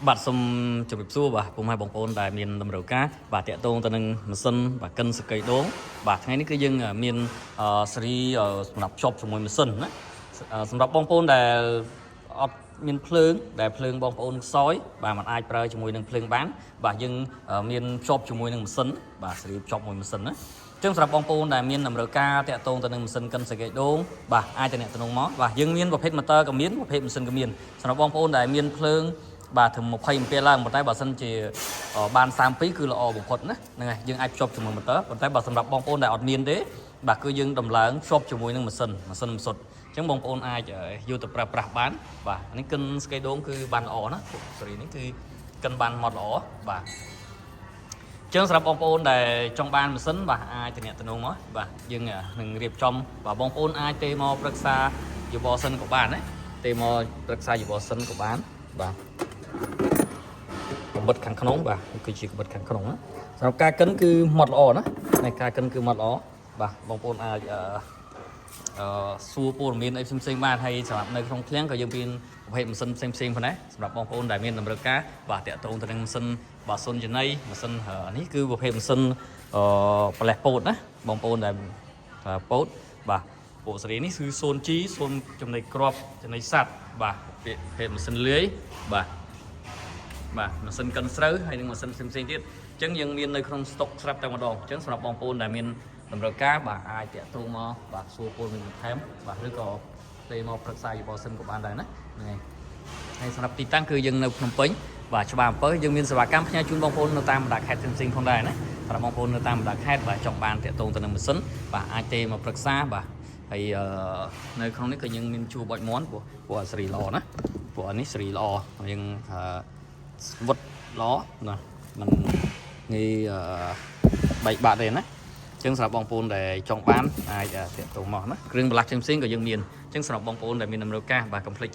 បាទសូមជម្រាបសួរបាទពុកម៉ែបងប្អូនដែលមានតម្រូវការបាទតាក់ទងទៅនឹងម៉ាស៊ីនបាទកិនសកៃដូងបាទថ្ងៃនេះគឺយើងមានស៊េរីសម្រាប់ភ្ជាប់ជាមួយម៉ាស៊ីនណាសម្រាប់បងប្អូនដែលអត់មានភ្លើងដែលភ្លើងបងប្អូនខ្សោយបាទมันអាចប្រើជាមួយនឹងភ្លើងបានបាទយើងមានភ្ជាប់ជាមួយនឹងម៉ាស៊ីនបាទស៊េរីភ្ជាប់មួយម៉ាស៊ីនណាចឹងសម្រាប់បងប្អូនដែលមានតម្រូវការតាក់ទងទៅនឹងម៉ាស៊ីនកិនសកៃដូងបាទអាចតំណងមកបាទយើងមានប្រភេទ motor ក៏មានប្រភេទម៉ាស៊ីនក៏មានសម្រាប់បងប្អូនដែលមានភ្លើងបាទถึง20 ampere ឡើងប៉ុន្តែបើសិនជាបាន32គឺល្អបំផុតណាហ្នឹងហើយយើងអាចភ្ជាប់ជាមួយ motor ប៉ុន្តែបើសម្រាប់បងប្អូនដែលអត់មានទេបាទគឺយើងដំឡើងភ្ជាប់ជាមួយនឹងម៉ាស៊ីនមិនសុទ្ធអញ្ចឹងបងប្អូនអាចយកទៅប្រើប្រាស់បានបាទនេះកិនស្កៃដូងគឺបានល្អណាស៊េរីនេះគឺកិនបានម៉ត់ល្អបាទចឹងសម្រាប់បងប្អូនដែលចង់បានម៉ាស៊ីនបាទអាចតំណងមកបាទយើងនឹងរៀបចំបាទបងប្អូនអាចទេមកប្រឹក្សាយោបល់សិនក៏បានណាទេមកប្រឹក្សាយោបល់សិនក៏បានបាទកបិតខាងក្នុងបាទគឺជាកបិតខាងក្នុងណាសម្រាប់ការកិនគឺម៉ត់ល្អណានៃការកិនគឺម៉ត់ល្អបាទបងប្អូនអាចសួរព័ត៌មានអីផ្សេងៗបានហើយសម្រាប់នៅក្នុងឃ្លាំងក៏យើងមានប្រភេទម៉ាស៊ីនផ្សេងៗផងដែរសម្រាប់បងប្អូនដែលមានតម្រូវការបាទតាក់ទងទៅនឹងម៉ាស៊ីនបាទសុនចំណៃម៉ាស៊ីននេះគឺប្រភេទម៉ាស៊ីនប្រលេះពោតណាបងប្អូនដែលពោតបាទពួកស៊េរីនេះគឺ 0G 0ចំណីគ្រាប់ចំណីសัตว์បាទប្រភេទម៉ាស៊ីនលាយបាទម៉ាស៊ីនកិនស្រូវហើយនិងម៉ាស៊ីនផ្សេងៗទៀតអញ្ចឹងយើងមាននៅក្នុងស្តុកស្រាប់តែម្ដងអញ្ចឹងសម្រាប់បងប្អូនដែលមានតម្រូវការបាទអាចតាក់ទងមកបាទសួរព័ត៌មានបន្ថែមបាទឬក៏ទេមកប្រឹក្សាយោបល់សិនក៏បានដែរណាហ្នឹងហើយសម្រាប់ទីតាំងគឺយើងនៅភ្នំពេញបាទច្បារអំពើយើងមានសេវាកម្មផ្ញើជូនបងប្អូននៅតាមបណ្ដាខេត្តផ្សេងៗផងដែរណាសម្រាប់បងប្អូននៅតាមបណ្ដាខេត្តបាទចង់បានតាក់ទងទៅនឹងម៉ាស៊ីនបាទអាចទេមកប្រឹក្សាបាទហើយនៅក្នុងនេះក៏យើងមានជួបបាច់មាន់ពួកស៊េរីល្អណាពួកនេះស៊េរីល្អយើងវត្តល្អណាมันងាយបែកបាក់ទេណាអញ្ចឹងសម្រាប់បងប្អូនដែលចង់បានអាចតាក់ទងមកណាគ្រឿងបន្លាស់ផ្សេងៗក៏យើងមានអញ្ចឹងសម្រាប់បងប្អូនដែលមានតម្រូវការបាទកុំភ្លេច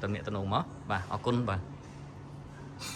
តំណមកបាទអរគុណបាទ